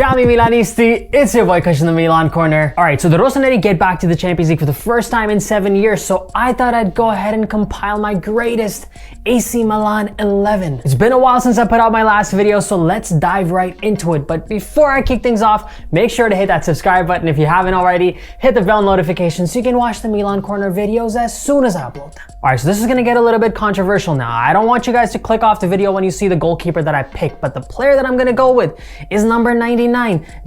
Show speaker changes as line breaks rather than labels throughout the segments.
Ciao Milanisti, it's your boy Kush in the Milan corner. Alright, so the Rossoneri get back to the Champions League for the first time in 7 years, so I thought I'd go ahead and compile my greatest AC Milan 11. It's been a while since I put out my last video, so let's dive right into it. But before I kick things off, make sure to hit that subscribe button if you haven't already. Hit the bell notification so you can watch the Milan Corner videos as soon as I upload them. Alright, so this is gonna get a little bit controversial now. I don't want you guys to click off the video when you see the goalkeeper that I picked, but the player that I'm gonna go with is number 99,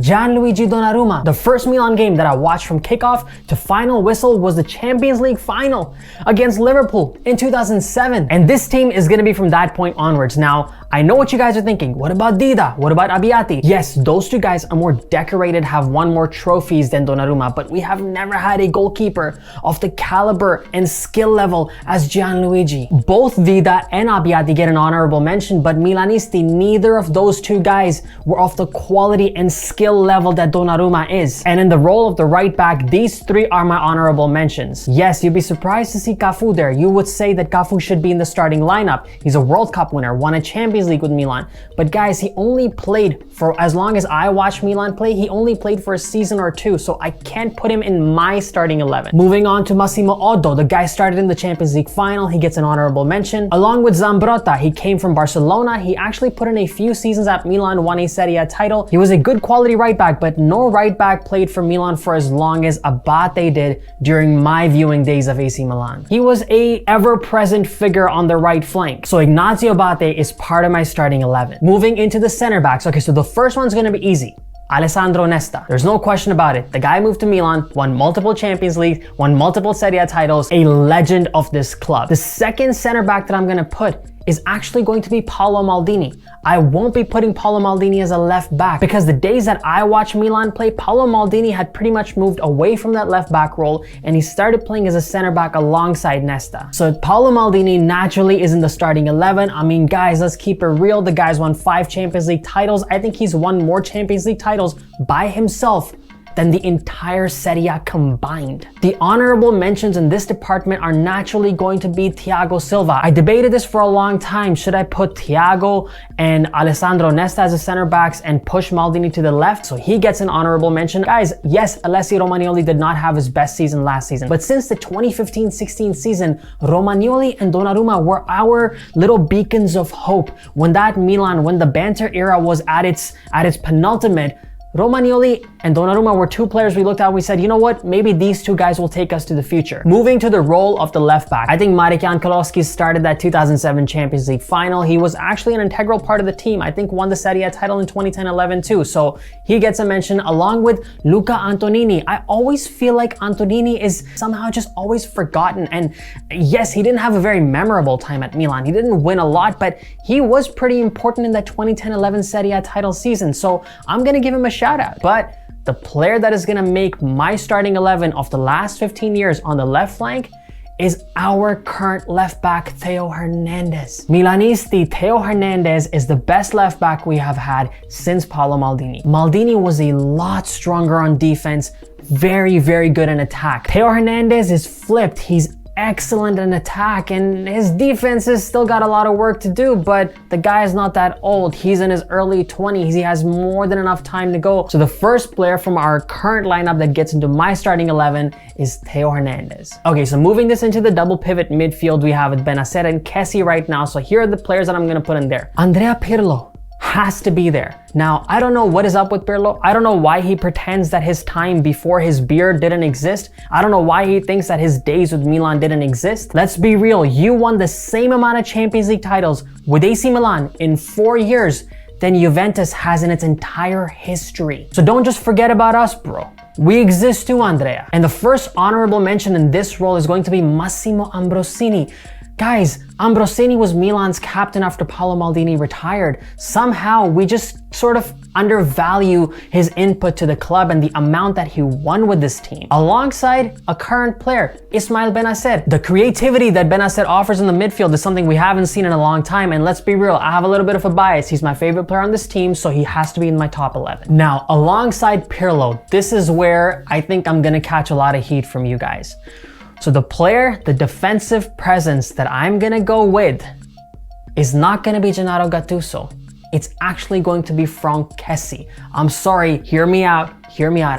Gianluigi Donnarumma. The first Milan game that I watched from kickoff to final whistle was the Champions League final against Liverpool in 2007. And this team is gonna be from that point onwards. Now, I know what you guys are thinking. What about Dida? What about Abbiati? Yes, those two guys are more decorated, have won more trophies than Donnarumma, but we have never had a goalkeeper of the caliber and skill level as Gianluigi. Both Dida and Abbiati get an honorable mention, but Milanisti, neither of those two guys were of the quality and skill level that Donnarumma is. And in the role of the right back, these three are my honorable mentions. Yes, you'd be surprised to see Cafu there. You would say that Cafu should be in the starting lineup. He's a World Cup winner, won a Champions League with Milan. But guys, he only played for, as long as I watched Milan play, he only played for a season or two, so I can't put him in my starting 11. Moving on to Massimo Oddo, the guy started in the Champions League final, he gets an honorable mention. Along with Zambrotta, he came from Barcelona, he actually put in a few seasons at Milan, won a Serie A title. He was a good quality right back, but no right back played for Milan for as long as Abate did during my viewing days of AC Milan. He was a ever-present figure on the right flank. So Ignazio Abate is part of my starting 11. Moving into the center backs. Okay, so the first one's gonna be easy. Alessandro Nesta. There's no question about it. The guy moved to Milan, won multiple Champions League, won multiple Serie A titles, a legend of this club. The second center back that I'm gonna put is actually going to be Paolo Maldini. I won't be putting Paolo Maldini as a left back because the days that I watched Milan play, Paolo Maldini had pretty much moved away from that left back role and he started playing as a center back alongside Nesta. So Paolo Maldini naturally is in the starting 11. I mean, guys, let's keep it real. The guy's won 5 Champions League titles. I think he's won more Champions League titles by himself than the entire Serie A combined. The honorable mentions in this department are naturally going to be Thiago Silva. I debated this for a long time. Should I put Thiago and Alessandro Nesta as the center backs and push Maldini to the left? So he gets an honorable mention. Guys, yes, Alessio Romagnoli did not have his best season last season, but since the 2015-16 season, Romagnoli and Donnarumma were our little beacons of hope. When that Milan, when the banter era was at its penultimate, Romagnoli and Donnarumma were two players we looked at and we said, you know what, maybe these two guys will take us to the future. Moving to the role of the left back, I think Marek Jankolowski started that 2007 Champions League final. He was actually an integral part of the team. I think won the Serie A title in 2010-11 too, so he gets a mention along with Luca Antonini. I always feel like Antonini is somehow just always forgotten, and yes, he didn't have a very memorable time at Milan. He didn't win a lot, but he was pretty important in that 2010-11 Serie A title season, so I'm gonna give him a shout out. But the player that is gonna make my starting 11 of the last 15 years on the left flank is our current left back, Theo Hernandez. Milanisti, Theo Hernandez is the best left back we have had since Paolo Maldini. Maldini was a lot stronger on defense, very, very good in attack. Theo Hernandez is flipped. He's excellent in attack and his defense has still got a lot of work to do, but the guy is not that old. He's in his early 20s. He has more than enough time to go. So the first player from our current lineup that gets into my starting 11 is Theo Hernandez. Okay, so moving this into the double pivot midfield, we have Bennacer and Kessie right now. So here are the players that I'm gonna put in there. Andrea Pirlo has to be there. Now, I don't know what is up with Pirlo. I don't know why he pretends that his time before his beard didn't exist. I don't know why he thinks that his days with Milan didn't exist. Let's be real, you won the same amount of Champions League titles with AC Milan in 4 years than Juventus has in its entire history. So don't just forget about us, bro. We exist too, Andrea. And the first honorable mention in this role is going to be Massimo Ambrosini. Guys, Ambrosini was Milan's captain after Paolo Maldini retired. Somehow, we just sort of undervalue his input to the club and the amount that he won with this team. Alongside a current player, Ismail Bennacer. The creativity that Bennacer offers in the midfield is something we haven't seen in a long time, and let's be real, I have a little bit of a bias. He's my favorite player on this team, so he has to be in my top 11. Now, alongside Pirlo, this is where I think I'm gonna catch a lot of heat from you guys. So the player, the defensive presence that I'm gonna go with is not gonna be Gennaro Gattuso. it's actually going to be Franck. I'm sorry, hear me out,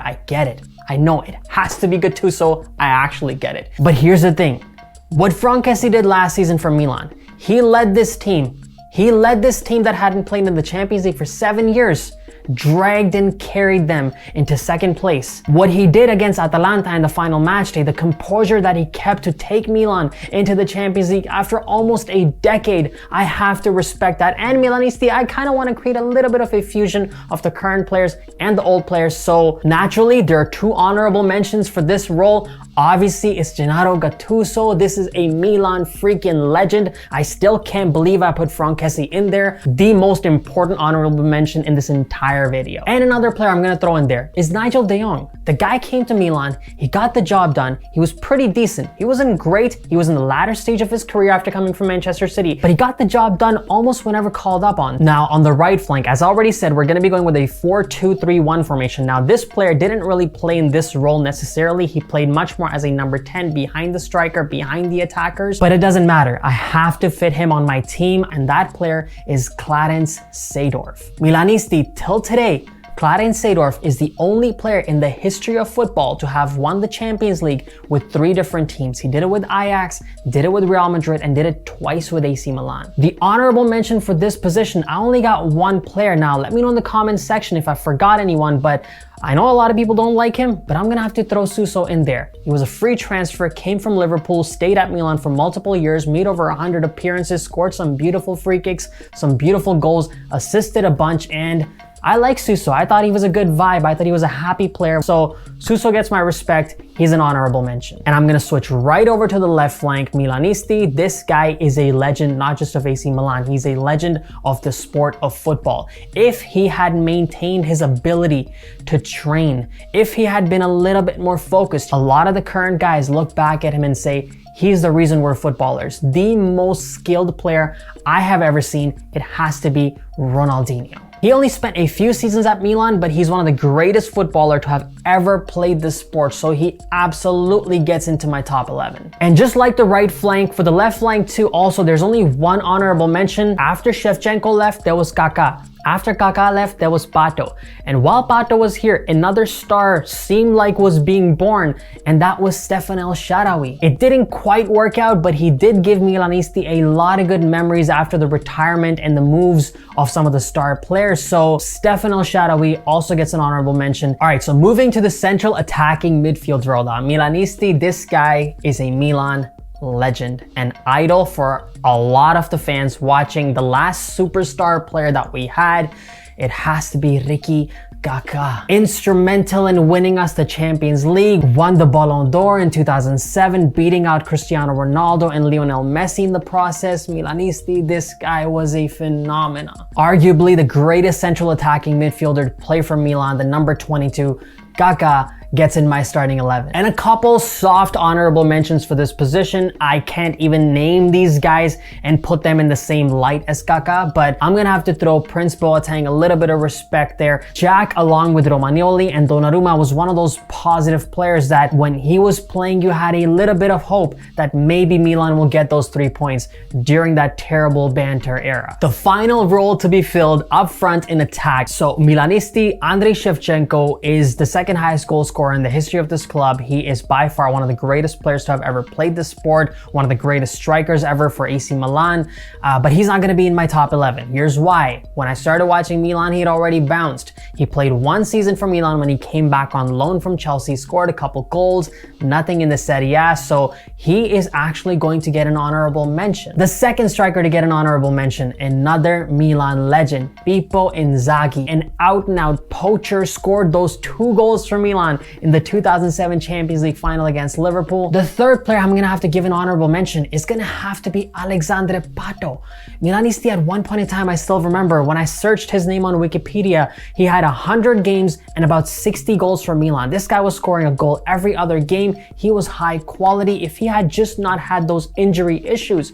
I get it. I know it has to be Gattuso, I actually get it. But here's the thing, what Franck did last season for Milan, he led this team that hadn't played in the Champions League for 7 years, dragged and carried them into second place. What he did against Atalanta in the final match day, the composure that he kept to take Milan into the Champions League after almost a decade, I have to respect that. And Milanisti, I kind of want to create a little bit of a fusion of the current players and the old players. So naturally, there are 2 honorable mentions for this role. Obviously, it's Gennaro Gattuso. This is a Milan freaking legend. I still can't believe I put Franck in there. The most important honorable mention in this entire video. And another player I'm gonna throw in there is Nigel de Jong. The guy came to Milan, he got the job done, he was pretty decent. He wasn't great, he was in the latter stage of his career after coming from Manchester City, but he got the job done almost whenever called up on. Now, on the right flank, as I already said, we're gonna be going with a 4-2-3-1 formation. Now, this player didn't really play in this role necessarily. He played much more as a number 10 behind the striker, behind the attackers, but it doesn't matter. I have to fit him on my team, and that player is Clarence Seedorf. Milanisti, till today, Clarence Seedorf is the only player in the history of football to have won the Champions League with 3 different teams. He did it with Ajax, did it with Real Madrid, and did it twice with AC Milan. The honorable mention for this position, I only got 1 player. Now, let me know in the comments section if I forgot anyone, but I know a lot of people don't like him, but I'm gonna have to throw Suso in there. He was a free transfer, came from Liverpool, stayed at Milan for multiple years, made over 100 appearances, scored some beautiful free kicks, some beautiful goals, assisted a bunch, and I like Suso. I thought he was a good vibe. I thought he was a happy player. So Suso gets my respect. He's an honorable mention. And I'm gonna switch right over to the left flank. Milanisti, this guy is a legend, not just of AC Milan. He's a legend of the sport of football. If he had maintained his ability to train, if he had been a little bit more focused, a lot of the current guys look back at him and say, he's the reason we're footballers. The most skilled player I have ever seen, it has to be Ronaldinho. He only spent a few seasons at Milan, but he's one of the greatest footballers to have ever played this sport, so he absolutely gets into my top 11. And just like the right flank, for the left flank too, also there's only 1 honorable mention. After Shevchenko left, there was Kaká. After Kaká left, there was Pato. And while Pato was here, another star seemed like was being born, and that was Stefan El Shaarawy. It didn't quite work out, but he did give Milanisti a lot of good memories after the retirement and the moves of some of the star players. So Stefan El Shaarawy also gets an honorable mention. All right, so moving to the central attacking midfield role now. Milanisti, this guy is a Milan legend, an idol for a lot of the fans watching the last superstar player that we had. It has to be Ricky Kaká. Instrumental in winning us the Champions League, won the Ballon d'Or in 2007, beating out Cristiano Ronaldo and Lionel Messi in the process. Milanisti, this guy was a phenomenon. Arguably the greatest central attacking midfielder to play for Milan, the number 22, Kaká, gets in my starting 11. And a couple soft honorable mentions for this position. I can't even name these guys and put them in the same light as Kaká, but I'm gonna have to throw Prince Boateng a little bit of respect there. Jack, along with Romagnoli and Donnarumma, was one of those positive players that when he was playing, you had a little bit of hope that maybe Milan will get those 3 points during that terrible banter era. The final role to be filled up front in attack. So Milanisti, Andrei Shevchenko is the second highest goal scorer in the history of this club. He is by far one of the greatest players to have ever played the sport, one of the greatest strikers ever for AC Milan, but he's not going to be in my top 11. Here's why. When I started watching Milan, he had already bounced. He played 1 season for Milan when he came back on loan from Chelsea, scored a couple goals, nothing in the Serie A, so he is actually going to get an honorable mention. The second striker to get an honorable mention, another Milan legend, Pippo Inzaghi, an out-and-out poacher, scored those 2 goals for Milan in the 2007 Champions League final against Liverpool. The third player I'm gonna have to give an honorable mention is gonna have to be Alexandre Pato. Milanisti, at one point in time, I still remember when I searched his name on Wikipedia, he had 100 games and about 60 goals for Milan. This guy was scoring a goal every other game. He was high quality. If he had just not had those injury issues,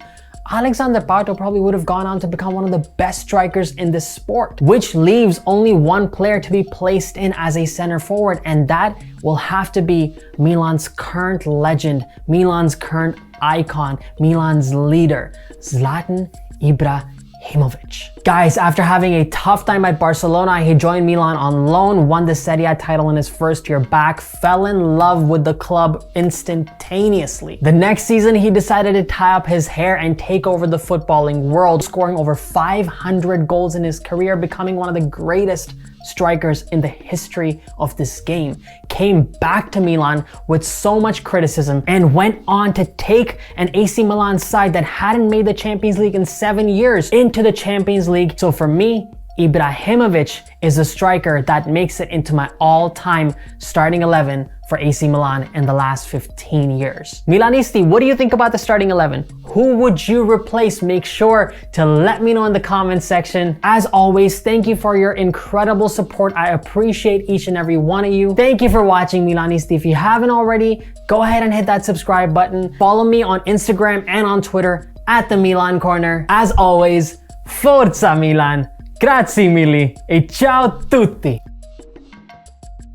Alexandre Pato probably would have gone on to become one of the best strikers in this sport, which leaves only 1 player to be placed in as a center forward, and that will have to be Milan's current legend, Milan's current icon, Milan's leader, Zlatan Ibrahimovic. Guys, after having a tough time at Barcelona, he joined Milan on loan, won the Serie A title in his first year back, fell in love with the club instantaneously. The next season, he decided to tie up his hair and take over the footballing world, scoring over 500 goals in his career, becoming one of the greatest strikers in the history of this game. Came back to Milan with so much criticism and went on to take an AC Milan side that hadn't made the Champions League in 7 years into the Champions League. So for me, Ibrahimovic is a striker that makes it into my all-time starting 11 for AC Milan in the last 15 years. Milanisti, what do you think about the starting 11? Who would you replace? Make sure to let me know in the comments section. As always, thank you for your incredible support. I appreciate each and every one of you. Thank you for watching, Milanisti. If you haven't already, go ahead and hit that subscribe button. Follow me on Instagram and on Twitter at the Milan Corner. As always, Forza Milan! Grazie mille e ciao tutti!